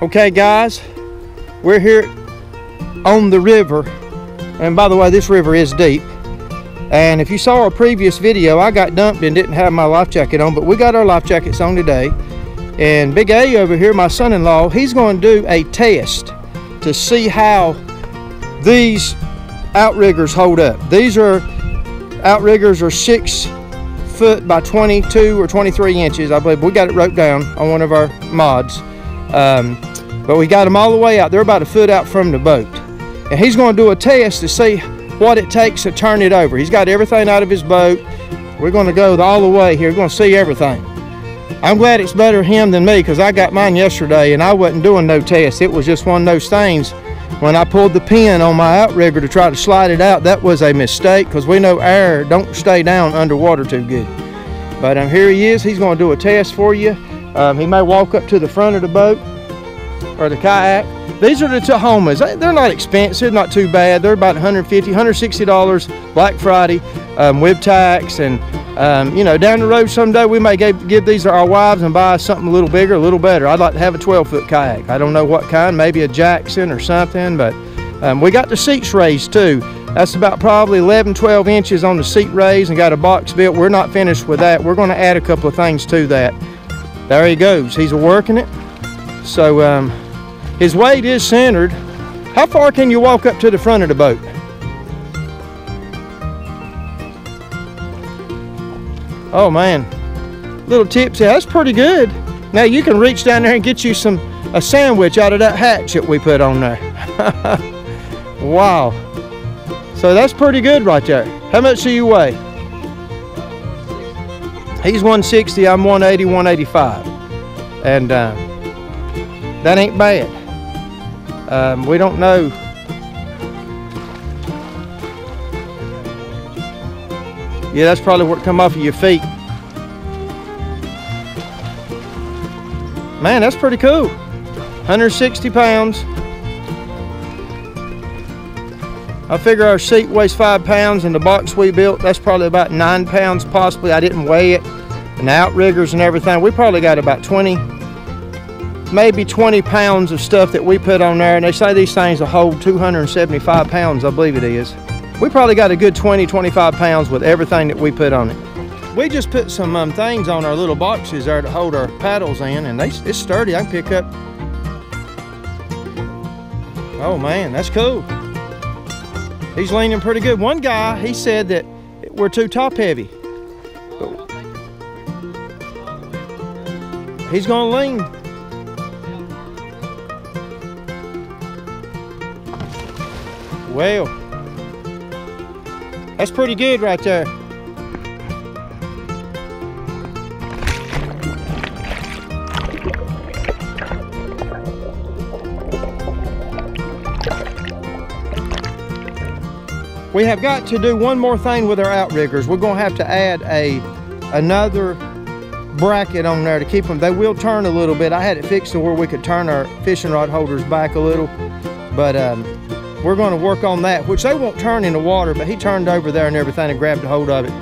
Okay guys, we're here on the river, and by the way, this river is deep. And if you saw our previous video, I got dumped and didn't have my life jacket on, but we got our life jackets on today. And Big A over here, my son-in-law, he's going to do a test to see how these outriggers hold up. These outriggers are 6 foot by 22 or 23 inches, I believe. We got it roped down on one of our mods. But we got them all the way out. They're about a foot out from the boat. And he's going to do a test to see what it takes to turn it over. He's got everything out of his boat. We're going to go all the way here. We're going to see everything. I'm glad it's better him than me, because I got mine yesterday and I wasn't doing no test. It was just one of those things. When I pulled the pin on my outrigger to try to slide it out, that was a mistake, because we know air don't stay down underwater too good. But here he is. He's going to do a test for you. He may walk up to the front of the boat or the kayak. These are the Tahomas. They're not expensive, not too bad. They're about $150, $160 Black Friday with tax. And you know, down the road someday we may give these to our wives and buy something a little bigger, a little better. I'd like to have a 12-foot kayak. I don't know what kind, maybe a Jackson or something, but we got the seats raised too. That's about probably 11, 12 inches on the seat raise, and got a box built. We're not finished with that. We're going to add a couple of things to that. There he goes. He's working it. So his weight is centered. How far can you walk up to the front of the boat? Oh man, little tipsy. That's pretty good. Now you can reach down there and get you a sandwich out of that hatch that we put on there. Wow. So that's pretty good right there. How much do you weigh? He's 160, I'm 180, 185. And that ain't bad. We don't know. Yeah, that's probably what come off of your feet. Man, that's pretty cool. 160 pounds. I figure our seat weighs 5 pounds, and the box we built, that's probably about 9 pounds possibly. I didn't weigh it. And the outriggers and everything, we probably got about 20, maybe 20 pounds of stuff that we put on there. And they say these things will hold 275 pounds, I believe it is. We probably got a good 20, 25 pounds with everything that we put on it. We just put some things on our little boxes there to hold our paddles in, and it's sturdy. I can pick up. Oh man, that's cool. He's leaning pretty good. One guy, he said that we're too top heavy. He's gonna lean. Well, that's pretty good right there. We have got to do one more thing with our outriggers. We're going to have to add another bracket on there to keep them. They will turn a little bit. I had it fixed to where we could turn our fishing rod holders back a little, but we're going to work on that, which they won't turn in the water, but he turned over there and everything and grabbed a hold of it.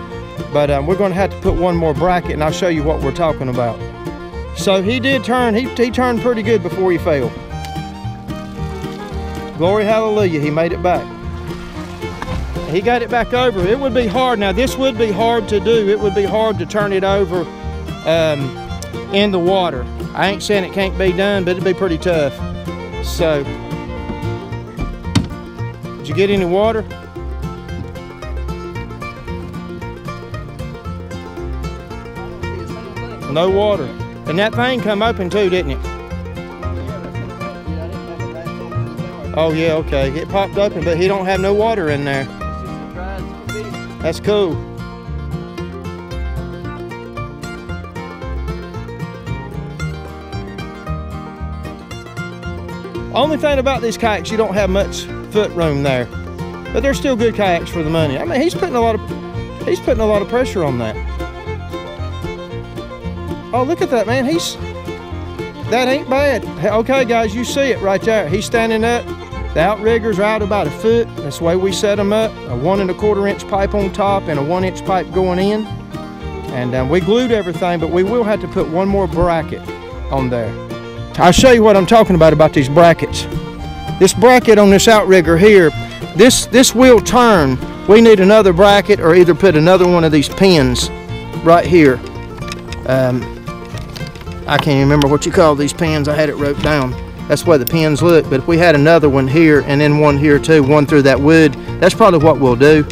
But we're going to have to put one more bracket, and I'll show you what we're talking about. So he did turn. He turned pretty good before he fell. Glory, hallelujah, he made it back. He got it back over. It would be hard. Now this would be hard to do. It would be hard to turn it over in the water. I ain't saying it can't be done, but it'd be pretty tough. So, did you get any water? No water. And that thing come open too, didn't it? Oh yeah, okay. It popped open, but he don't have no water in there. That's cool. Only thing about these kayaks, you don't have much foot room there, but they're still good kayaks for the money. I mean, he's putting a lot of pressure on that. Oh, look at that, man. That ain't bad. Okay, guys, you see it right there. He's standing up. The outriggers are out about a foot. That's the way we set them up. A 1 1/4 inch pipe on top and a 1 inch pipe going in. And we glued everything, but we will have to put one more bracket on there. I'll show you what I'm talking about these brackets. This bracket on this outrigger here, this will turn. We need another bracket or either put another one of these pins right here. I can't even remember what you call these pins. I had it wrote down. That's where the pins look. But if we had another one here and then one here too, one through that wood, that's probably what we'll do.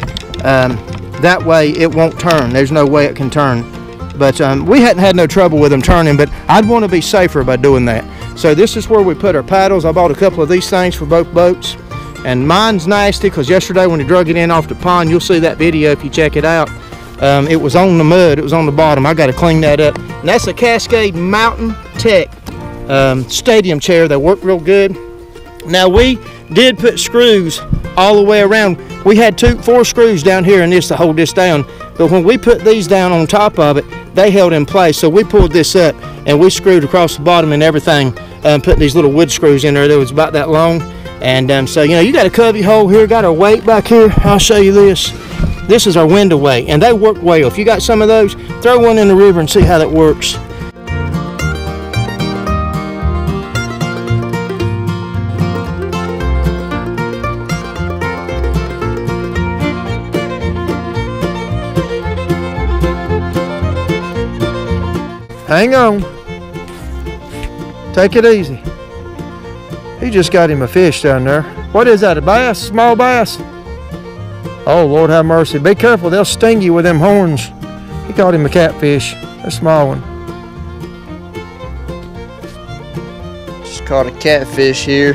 That way it won't turn. There's no way it can turn. But we hadn't had no trouble with them turning, but I'd want to be safer by doing that. So this is where we put our paddles. I bought a couple of these things for both boats. And mine's nasty because yesterday when he drug it in off the pond, you'll see that video if you check it out. It was on the mud, it was on the bottom. I got to clean that up. And that's a Cascade Mountain Tech stadium chair. They work real good. Now we did put screws all the way around. We had 4 screws down here in this to hold this down. But when we put these down on top of it, they held in place. So we pulled this up and we screwed across the bottom and everything, putting these little wood screws in there that was about that long. And so, you know, you got a cubby hole here, got our weight back here. I'll show you this. This is our window weight, and they work well. If you got some of those, throw one in the river and see how that works. Hang on. Take it easy. He just got him a fish down there. What is that, a bass? Small bass? Oh, Lord have mercy. Be careful, they'll sting you with them horns. He caught him a catfish, a small one. Just caught a catfish here.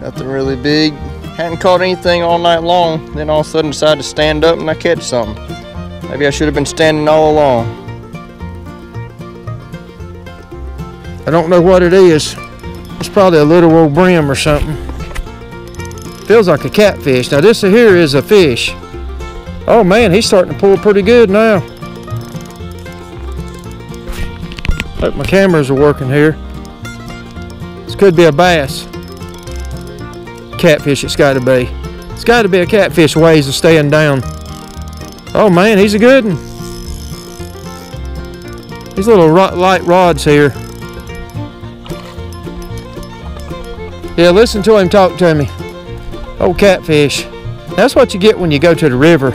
Nothing really big. Hadn't caught anything all night long. Then all of a sudden decided to stand up and I catch something. Maybe I should have been standing all along. I don't know what it is. It's probably a little old brim or something. Feels like a catfish. Now this here is a fish. Oh man, he's starting to pull pretty good now. Hope my cameras are working here. This could be a bass. Catfish it's gotta be. It's gotta be a catfish ways of staying down. Oh man, he's a good one. These little light rods here. Yeah, listen to him talk to me. Oh, catfish. That's what you get when you go to the river.